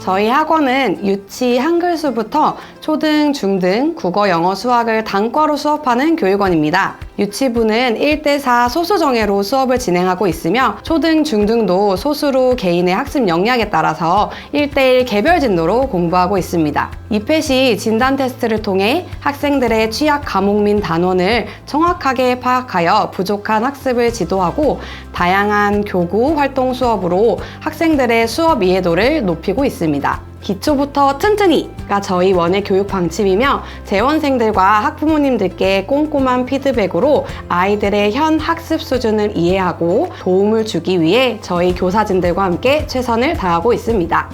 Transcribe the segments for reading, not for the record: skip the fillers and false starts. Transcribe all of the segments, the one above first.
저희 학원은 유치 한글수부터 초등, 중등, 국어, 영어, 수학을 단과로 수업하는 교육원입니다. 유치부는 1대4 소수정예로 수업을 진행하고 있으며 초등, 중등도 소수로 개인의 학습 역량에 따라서 1대1 개별 진도로 공부하고 있습니다. 입회 시 진단 테스트를 통해 학생들의 취약 과목 및 단원을 정확하게 파악하여 부족한 학습을 지도하고 다양한 교구 활동 수업으로 학생들의 수업 이해도를 높이고 있습니다. 기초부터 튼튼히가 저희 원의 교육 방침이며 재원생들과 학부모님들께 꼼꼼한 피드백으로 아이들의 현 학습 수준을 이해하고 도움을 주기 위해 저희 교사진들과 함께 최선을 다하고 있습니다.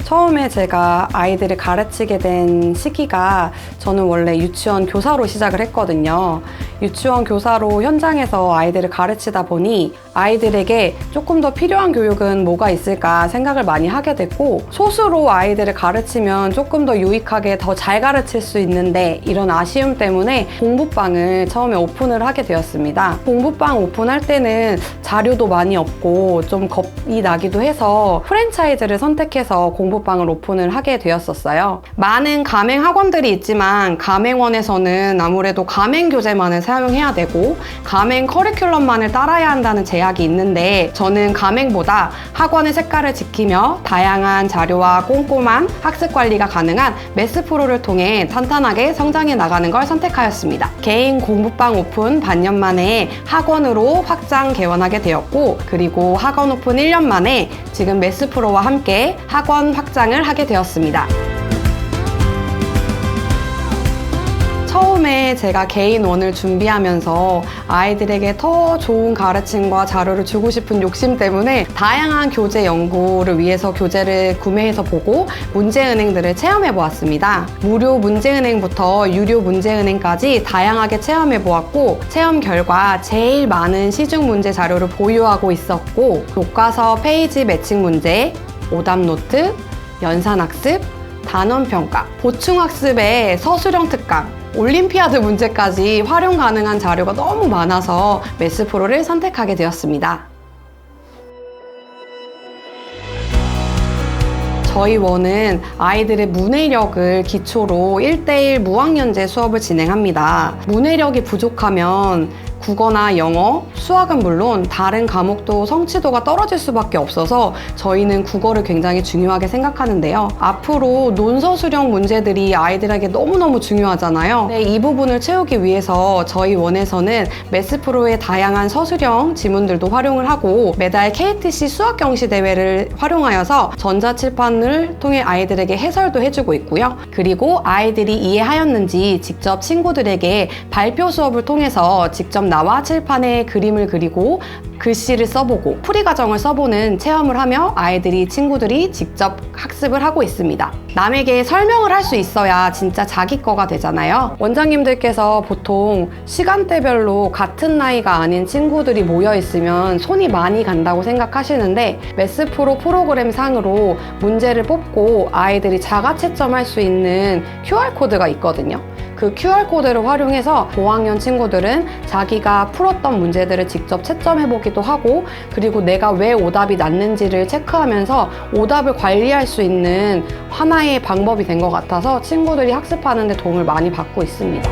처음에 제가 아이들을 가르치게 된 시기가 저는 원래 유치원 교사로 시작을 했거든요. 유치원 교사로 현장에서 아이들을 가르치다 보니 아이들에게 조금 더 필요한 교육은 뭐가 있을까 생각을 많이 하게 됐고, 소수로 아이들을 가르치면 조금 더 유익하게 더 잘 가르칠 수 있는데 이런 아쉬움 때문에 공부방을 처음에 오픈을 하게 되었습니다. 공부방 오픈할 때는 자료도 많이 없고 좀 겁이 나기도 해서 프랜차이즈를 선택해서 공부방을 오픈을 하게 되었었어요. 많은 가맹 학원들이 있지만 가맹원에서는 아무래도 가맹 교재만을 사용해야 되고 가맹 커리큘럼만을 따라야 한다는 제약이 있는데, 저는 가맹보다 학원의 색깔을 지키며 다양한 자료와 꼼꼼한 학습 관리가 가능한 메스 프로를 통해 탄탄하게 성장해 나가는 걸 선택하였습니다. 개인 공부방 오픈 반년 만에 학원으로 확장 개원하게 되었고, 그리고 학원 오픈 1년 만에 지금 메스 프로와 함께 학원 확장을 하게 되었습니다. 처음에 제가 개인원을 준비하면서 아이들에게 더 좋은 가르침과 자료를 주고 싶은 욕심 때문에 다양한 교재 연구를 위해서 교재를 구매해서 보고 문제은행들을 체험해 보았습니다. 무료 문제은행부터 유료 문제은행까지 다양하게 체험해 보았고, 체험 결과 제일 많은 시중 문제 자료를 보유하고 있었고, 교과서 페이지 매칭 문제, 오답노트, 연산학습, 단원평가, 보충학습의 서술형 특강, 올림피아드 문제까지 활용 가능한 자료가 너무 많아서 메스 프로를 선택하게 되었습니다. 저희 원은 아이들의 문해력을 기초로 1대1 무학년제 수업을 진행합니다. 문해력이 부족하면 국어나 영어, 수학은 물론 다른 과목도 성취도가 떨어질 수밖에 없어서 저희는 국어를 굉장히 중요하게 생각하는데요. 앞으로 논서수령 문제들이 아이들에게 너무너무 중요하잖아요. 네, 이 부분을 채우기 위해서 저희 원에서는 메스 프로의 다양한 서술형 지문들도 활용을 하고 매달 KTC 수학 경시 대회를 활용하여서 전자칠판을 통해 아이들에게 해설도 해주고 있고요. 그리고 아이들이 이해하였는지 직접 친구들에게 발표 수업을 통해서 직접 나와 칠판에 그림을 그리고 글씨를 써보고 풀이 과정을 써보는 체험을 하며 아이들이, 친구들이 직접 학습을 하고 있습니다. 남에게 설명을 할 수 있어야 진짜 자기 거가 되잖아요. 원장님들께서 보통 시간대별로 같은 나이가 아닌 친구들이 모여 있으면 손이 많이 간다고 생각하시는데, 메스 프로 프로그램 상으로 문제를 뽑고 아이들이 자가 채점할 수 있는 QR코드가 있거든요. 그 QR코드를 활용해서 고학년 친구들은 자기가 풀었던 문제들을 직접 채점해보기도 하고, 그리고 내가 왜 오답이 났는지를 체크하면서 오답을 관리할 수 있는 하나의 방법이 된 것 같아서 친구들이 학습하는 데 도움을 많이 받고 있습니다.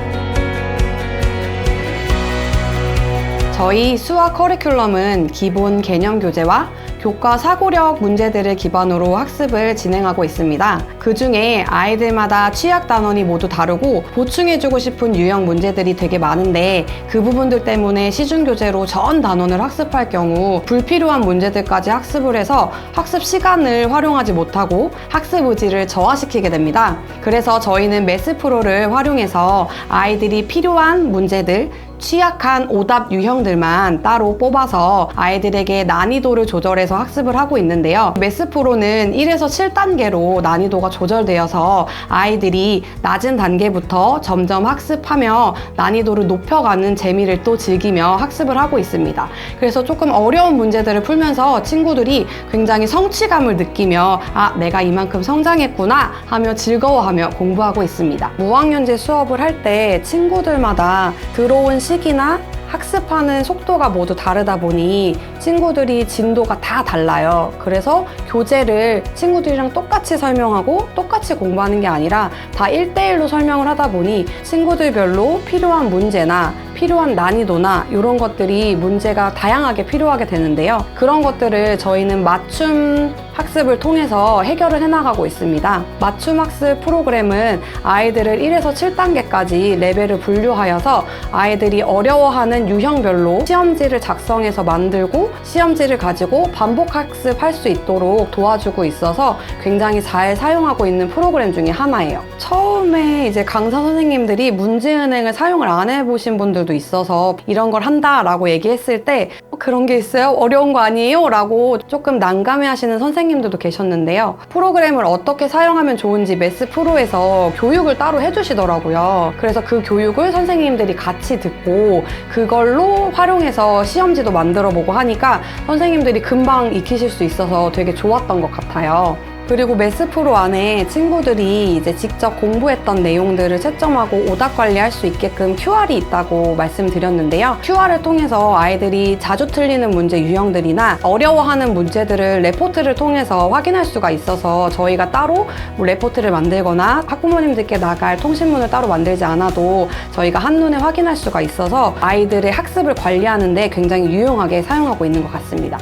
저희 수학 커리큘럼은 기본 개념 교재와 교과 사고력 문제들을 기반으로 학습을 진행하고 있습니다. 그 중에 아이들마다 취약 단원이 모두 다르고 보충해주고 싶은 유형 문제들이 되게 많은데, 그 부분들 때문에 시중 교재로 전 단원을 학습할 경우 불필요한 문제들까지 학습을 해서 학습 시간을 활용하지 못하고 학습 의지를 저하시키게 됩니다. 그래서 저희는 메스 프로를 활용해서 아이들이 필요한 문제들, 취약한 오답 유형들만 따로 뽑아서 아이들에게 난이도를 조절해서 학습을 하고 있는데요. 메스 프로는 1에서 7단계로 난이도가 조절되어서 아이들이 낮은 단계부터 점점 학습하며 난이도를 높여가는 재미를 또 즐기며 학습을 하고 있습니다. 그래서 조금 어려운 문제들을 풀면서 친구들이 굉장히 성취감을 느끼며 내가 이만큼 성장했구나 하며 즐거워하며 공부하고 있습니다. 무학년제 수업을 할 때 친구들마다 들어온 시기나 학습하는 속도가 모두 다르다 보니 친구들이 진도가 다 달라요. 그래서 교재를 친구들이랑 똑같이 설명하고 똑같이 공부하는 게 아니라 다 1대1로 설명을 하다 보니 친구들별로 필요한 문제나 필요한 난이도나 이런 것들이 문제가 다양하게 필요하게 되는데요. 그런 것들을 저희는 맞춤 학습을 통해서 해결을 해나가고 있습니다. 맞춤 학습 프로그램은 아이들을 1에서 7단계까지 레벨을 분류하여서 아이들이 어려워하는 유형별로 시험지를 작성해서 만들고 시험지를 가지고 반복 학습할 수 있도록 도와주고 있어서 굉장히 잘 사용하고 있는 프로그램 중에 하나예요. 처음에 이제 강사 선생님들이 문제은행을 사용을 안 해보신 분들도 있어서 이런 걸 한다라고 얘기했을 때 그런 게 있어요? 어려운 거 아니에요? 라고 조금 난감해 하시는 선생님들도 계셨는데요. 프로그램을 어떻게 사용하면 좋은지 메스프로에서 교육을 따로 해주시더라고요. 그래서 그 교육을 선생님들이 같이 듣고 그걸로 활용해서 시험지도 만들어 보고 하니까 선생님들이 금방 익히실 수 있어서 되게 좋았던 것 같아요. 그리고 메스프로 안에 친구들이 이제 직접 공부했던 내용들을 채점하고 오답 관리할 수 있게끔 QR이 있다고 말씀드렸는데요. QR을 통해서 아이들이 자주 틀리는 문제 유형들이나 어려워하는 문제들을 레포트를 통해서 확인할 수가 있어서 저희가 따로 뭐 레포트를 만들거나 학부모님들께 나갈 통신문을 따로 만들지 않아도 저희가 한눈에 확인할 수가 있어서 아이들의 학습을 관리하는 데 굉장히 유용하게 사용하고 있는 것 같습니다.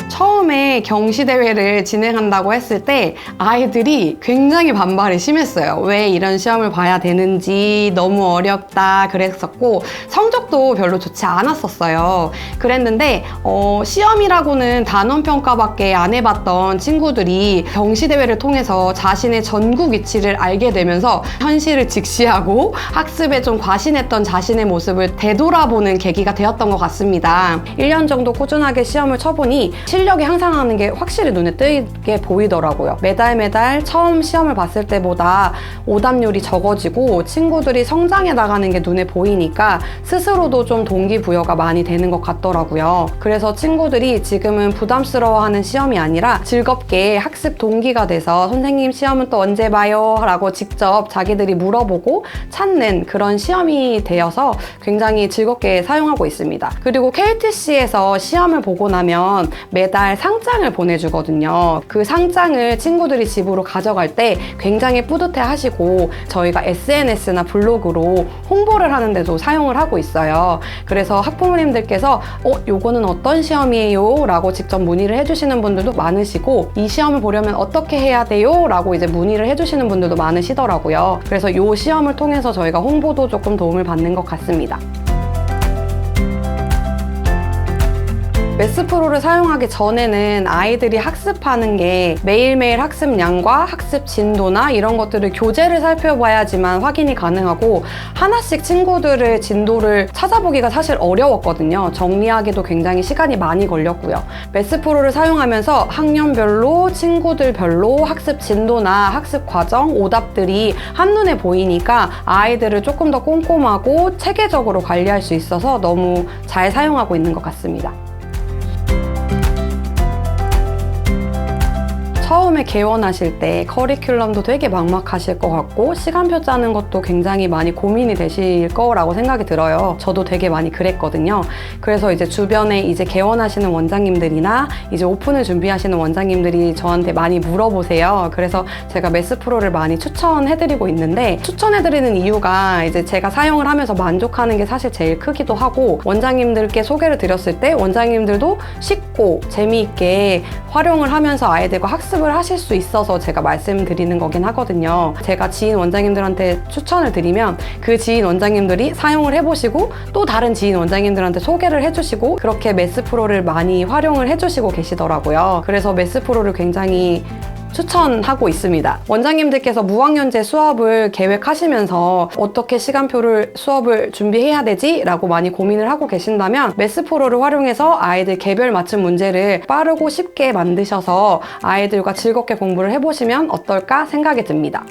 처음에 경시대회를 진행한다고 했을 때 아이들이 굉장히 반발이 심했어요. 왜 이런 시험을 봐야 되는지 너무 어렵다 그랬었고 성적도 별로 좋지 않았었어요. 그랬는데 시험이라고는 단원평가밖에 안 해봤던 친구들이 경시대회를 통해서 자신의 전국 위치를 알게 되면서 현실을 직시하고 학습에 좀 과신했던 자신의 모습을 되돌아보는 계기가 되었던 것 같습니다. 1년 정도 꾸준하게 시험을 쳐보니 실력이 향상하는 게 확실히 눈에 띄게 보이더라고요. 매달 처음 시험을 봤을 때보다 오답률이 적어지고 친구들이 성장해 나가는 게 눈에 보이니까 스스로도 좀 동기부여가 많이 되는 것 같더라고요. 그래서 친구들이 지금은 부담스러워하는 시험이 아니라 즐겁게 학습 동기가 돼서 선생님 시험은 또 언제 봐요? 라고 직접 자기들이 물어보고 찾는 그런 시험이 되어서 굉장히 즐겁게 사용하고 있습니다. 그리고 KTC에서 시험을 보고 나면 매달 상장을 보내주거든요. 그 상장을 친구들이 집으로 가져갈 때 굉장히 뿌듯해 하시고 저희가 SNS나 블로그로 홍보를 하는데도 사용을 하고 있어요. 그래서 학부모님들께서 요거는 어떤 시험이에요? 라고 직접 문의를 해주시는 분들도 많으시고 이 시험을 보려면 어떻게 해야 돼요? 라고 이제 문의를 해주시는 분들도 많으시더라고요. 그래서 이 시험을 통해서 저희가 홍보도 조금 도움을 받는 것 같습니다. 메스프로를 사용하기 전에는 아이들이 학습하는 게 매일매일 학습량과 학습 진도나 이런 것들을 교재를 살펴봐야지만 확인이 가능하고 하나씩 친구들의 진도를 찾아보기가 사실 어려웠거든요. 정리하기도 굉장히 시간이 많이 걸렸고요. 메스프로를 사용하면서 학년별로 친구들별로 학습 진도나 학습 과정, 오답들이 한눈에 보이니까 아이들을 조금 더 꼼꼼하고 체계적으로 관리할 수 있어서 너무 잘 사용하고 있는 것 같습니다. 처음에 개원하실 때 커리큘럼도 되게 막막하실 것 같고 시간표 짜는 것도 굉장히 많이 고민이 되실 거라고 생각이 들어요. 저도 되게 많이 그랬거든요. 그래서 이제 주변에 이제 개원하시는 원장님들이나 이제 오픈을 준비하시는 원장님들이 저한테 많이 물어보세요. 그래서 제가 메스프로를 많이 추천해드리고 있는데 추천해드리는 이유가 이제 제가 사용을 하면서 만족하는 게 사실 제일 크기도 하고 원장님들께 소개를 드렸을 때 원장님들도 쉽고 재미있게 활용을 하면서 아이들과 학습을 하실 수 있어서 제가 말씀드리는 거긴 하거든요. 제가 지인 원장님들한테 추천을 드리면 그 지인 원장님들이 사용을 해보시고 또 다른 지인 원장님들한테 소개를 해주시고 그렇게 메스프로를 많이 활용을 해주시고 계시더라고요. 그래서 메스프로를 굉장히 추천하고 있습니다. 원장님들께서 무학년제 수업을 계획하시면서 어떻게 수업을 준비해야 되지? 라고 많이 고민을 하고 계신다면 메스프로를 활용해서 아이들 개별 맞춤 문제를 빠르고 쉽게 만드셔서 아이들과 즐겁게 공부를 해보시면 어떨까 생각이 듭니다.